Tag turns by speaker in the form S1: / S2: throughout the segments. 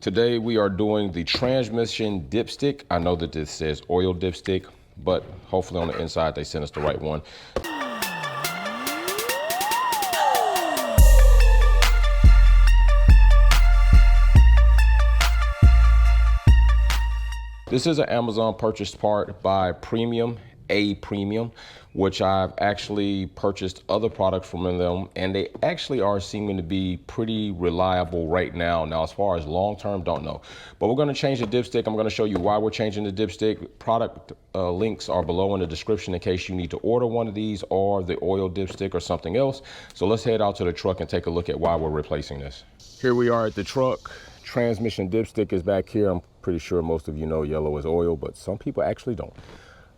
S1: Today we are doing the transmission dipstick. I know that this says oil dipstick, but hopefully on the inside they sent us the right one. This is an Amazon purchased part by Premium, which I've actually purchased other products from them, and they actually are seeming to be pretty reliable right now. Now, as far as long-term, don't know. But we're gonna change the dipstick. I'm gonna show you why we're changing the dipstick. Product links are below in the description in case you need to order one of these or the oil dipstick or something else. So let's head out to the truck and take a look at why we're replacing this. Here we are at the truck. Transmission dipstick is back here. I'm pretty sure most of you know yellow is oil, but some people actually don't.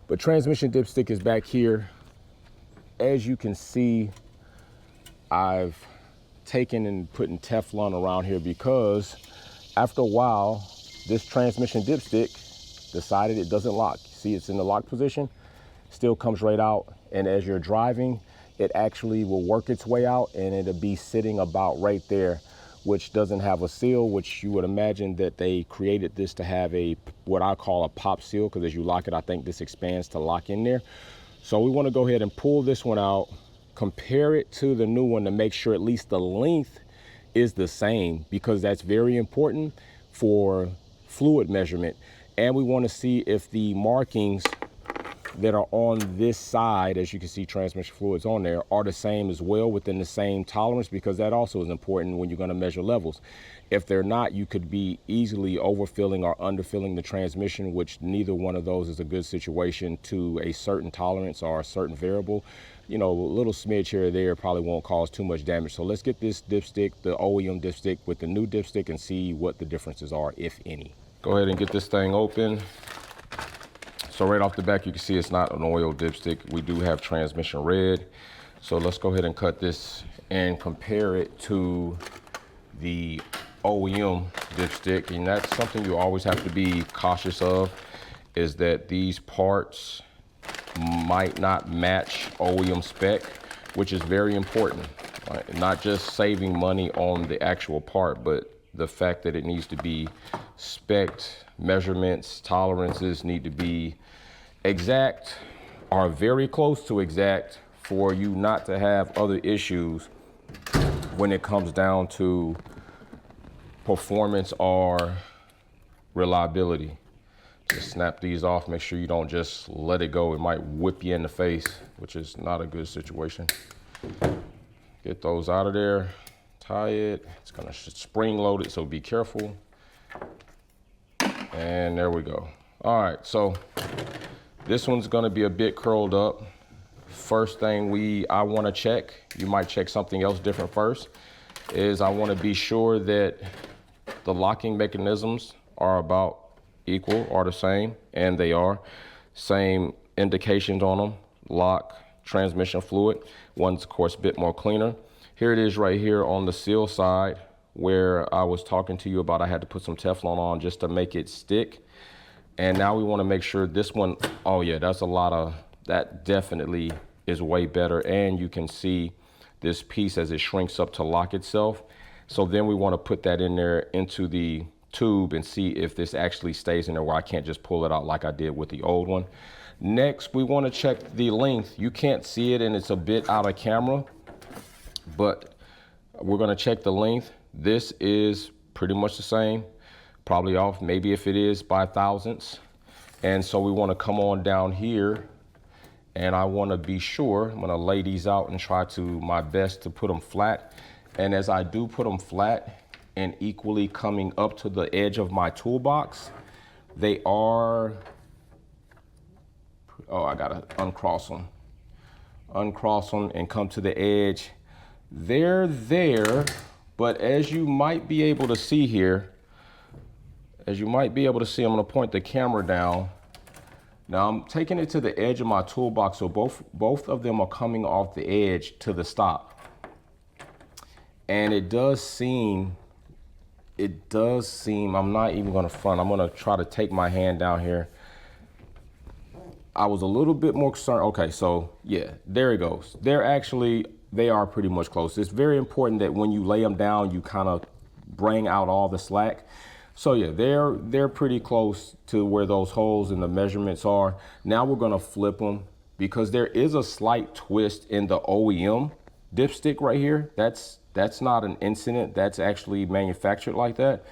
S1: But transmission dipstick is back here. As you can see, I've taken and putting Teflon around here because after a while, this transmission dipstick decided it doesn't lock. See, it's in the lock position, still comes right out. And as you're driving, it actually will work its way out and it'll be sitting about right there, which doesn't have a seal, which you would imagine that they created this to have a, what I call a pop seal, because as you lock it, I think this expands to lock in there. So we want to go ahead and pull this one out, compare it to the new one to make sure at least the length is the same, because that's very important for fluid measurement. And we want to see if the markings that are on this side, as you can see transmission fluids on there, are the same as well, within the same tolerance, because that also is important when you're going to measure levels. If they're not, you could be easily overfilling or underfilling the transmission, which neither one of those is a good situation to a certain tolerance or a certain variable. You know, a little smidge here or there probably won't cause too much damage. So let's get this dipstick, the OEM dipstick, with the new dipstick and see what the differences are, if any. Go ahead and get this thing open. So right off the back, you can see it's not an oil dipstick. We do have transmission red. So let's go ahead and cut this and compare it to the OEM dipstick. And that's something you always have to be cautious of, is that these parts might not match OEM spec, which is very important. Right? Not just saving money on the actual part, but the fact that it needs to be spec'd, measurements, tolerances need to be exact or very close to exact for you not to have other issues when it comes down to performance or reliability. Just snap these off, make sure you don't just let it go. It might whip you in the face, which is not a good situation. Get those out of there, tie it. It's gonna spring load it, so be careful. And there we go. All right, so this one's gonna be a bit curled up. First thing I wanna check, you might check something else different first, is I wanna be sure that the locking mechanisms are about equal or the same, and they are. Same indications on them, lock, transmission fluid. One's of course a bit more cleaner. Here it is right here on the seal side, where I was talking to you about I had to put some Teflon on just to make it stick. And now we want to make sure this one, oh yeah, that's a lot of, that definitely is way better. And you can see this piece as it shrinks up to lock itself. So then we want to put that in there into the tube and see if this actually stays in there, where I can't just pull it out like I did with the old one. Next, we want to check the length. You can't see it and it's a bit out of camera, but we're going to check the length. This is pretty much the same, probably off maybe if it is by thousandths. And so we want to come on down here and I want to be sure, I'm going to lay these out and try to my best to put them flat. And as I do put them flat and equally coming up to the edge of my toolbox, they are, oh, I got to uncross them. Uncross them and come to the edge. They're there, but as you might be able to see here, I'm gonna point the camera down. Now I'm taking it to the edge of my toolbox, so both of them are coming off the edge to the stop. And it does seem, I'm not even gonna front, I'm gonna try to take my hand down here. I was a little bit more concerned. Okay, so yeah, there it goes. They are pretty much close. It's very important that when you lay them down, you kind of bring out all the slack. So yeah, they're pretty close to where those holes and the measurements are. Now we're gonna flip them because there is a slight twist in the OEM dipstick right here. That's not an incident, that's actually manufactured like that.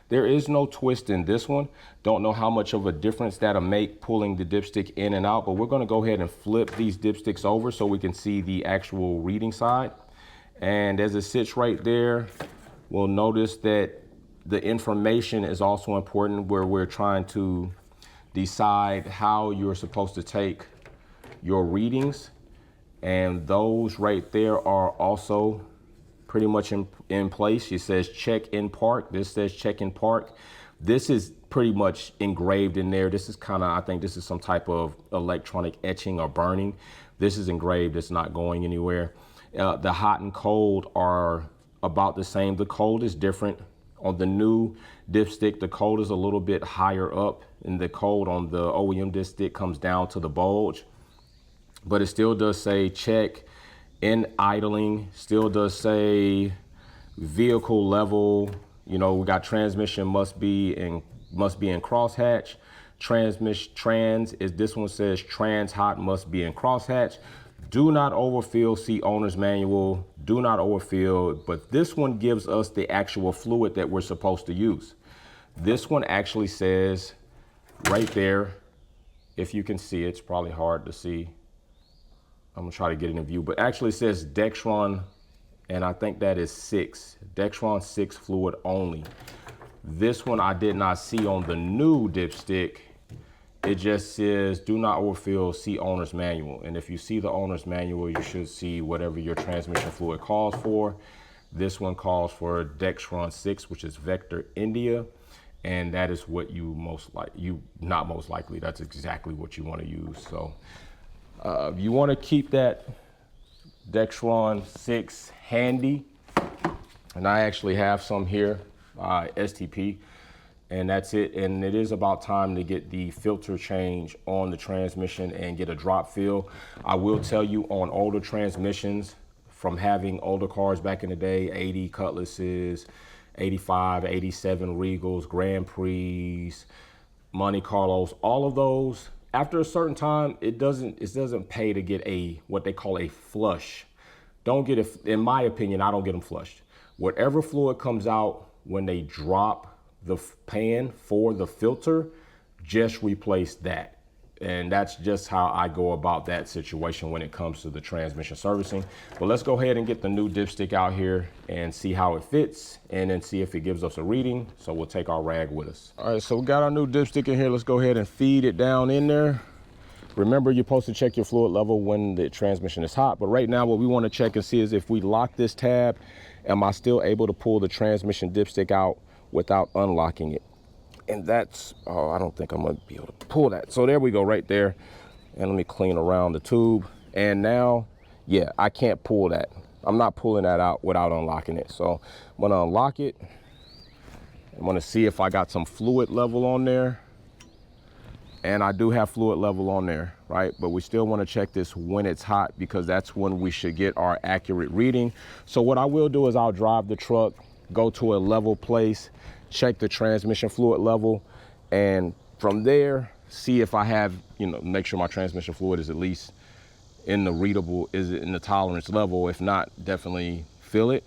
S1: There is no twist in this one. Don't know how much of a difference that'll make pulling the dipstick in and out, but we're gonna go ahead and flip these dipsticks over so we can see the actual reading side. And as it sits right there, we'll notice that the information is also important where we're trying to decide how you're supposed to take your readings. And those right there are also pretty much in place. It says check in park. This says check in park. This is pretty much engraved in there. This is kind of, I think this is some type of electronic etching or burning. This is engraved, it's not going anywhere. The hot and cold are about the same. The cold is different. On the new dipstick, the cold is a little bit higher up, and the cold on the OEM dipstick comes down to the bulge. But it still does say check in idling, still does say vehicle level. You know, we got transmission must be in crosshatch. This one says trans hot must be in crosshatch. Do not overfill, see owner's manual, do not overfill, but this one gives us the actual fluid that we're supposed to use. This one actually says right there, if you can see, it's probably hard to see. I'm gonna try to get it in view, but actually it says Dextron, and I think that is 6, Dextron 6 fluid only. This one I did not see on the new dipstick. It just says do not overfill, see owner's manual. And if you see the owner's manual, you should see whatever your transmission fluid calls for. This one calls for Dextron 6, which is Vector India. And that is what you not most likely, that's exactly what you want to use. So you want to keep that Dextron 6 handy. And I actually have some here, STP. And that's it. And it is about time to get the filter change on the transmission and get a drop fill. I will tell you, on older transmissions, from having older cars back in the day, 80 Cutlasses, 85, 87 Regals, Grand Prix, Monte Carlos, all of those, after a certain time, it doesn't pay to get what they call a flush. Don't get it, in my opinion, I don't get them flushed. Whatever fluid comes out when they drop the pan for the filter, just replace that. And that's just how I go about that situation when it comes to the transmission servicing. But let's go ahead and get the new dipstick out here and see how it fits, and then see if it gives us a reading. So we'll take our rag with us. All right, so we got our new dipstick in here. Let's go ahead and feed it down in there. Remember, you're supposed to check your fluid level when the transmission is hot, but right now what we want to check and see is if we lock this tab, am I still able to pull the transmission dipstick out without unlocking it? And that's, oh, I don't think I'm gonna be able to pull that. So there we go, right there. And let me clean around the tube. And now, yeah, I can't pull that. I'm not pulling that out without unlocking it. So I'm gonna unlock it. I'm gonna see if I got some fluid level on there. And I do have fluid level on there, right? But we still wanna check this when it's hot, because that's when we should get our accurate reading. So what I will do is I'll drive the truck, go to a level place, check the transmission fluid level, and from there, see if I have, make sure my transmission fluid is at least in the readable, is it in the tolerance level? If not, definitely fill it.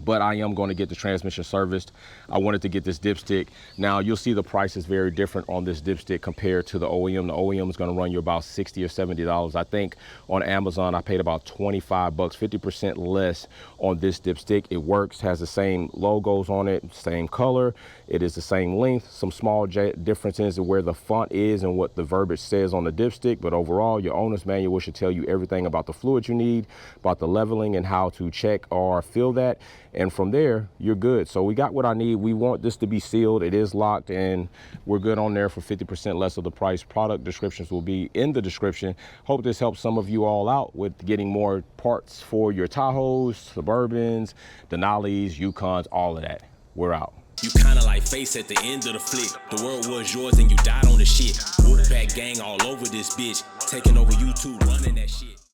S1: But I am going to get the transmission serviced. I wanted to get this dipstick. Now you'll see the price is very different on this dipstick compared to the OEM. The OEM is going to run you about $60 or $70. I think on Amazon I paid about 25 bucks, 50% less on this dipstick. It works, has the same logos on it, same color. It is the same length. Some small differences in where the font is and what the verbiage says on the dipstick. But overall, your owner's manual should tell you everything about the fluid you need, about the leveling and how to check or fill that. And from there, you're good. So we got what I need. We want this to be sealed. It is locked, and we're good on there for 50% less of the price. Product descriptions will be in the description. Hope this helps some of you all out with getting more parts for your Tahoes, Suburbans, Denali's, Yukons, all of that. We're out.
S2: You kinda like Face at the end of the flick. The world was yours and you died on the shit. Wolfpack gang all over this bitch. Taking over YouTube, running that shit.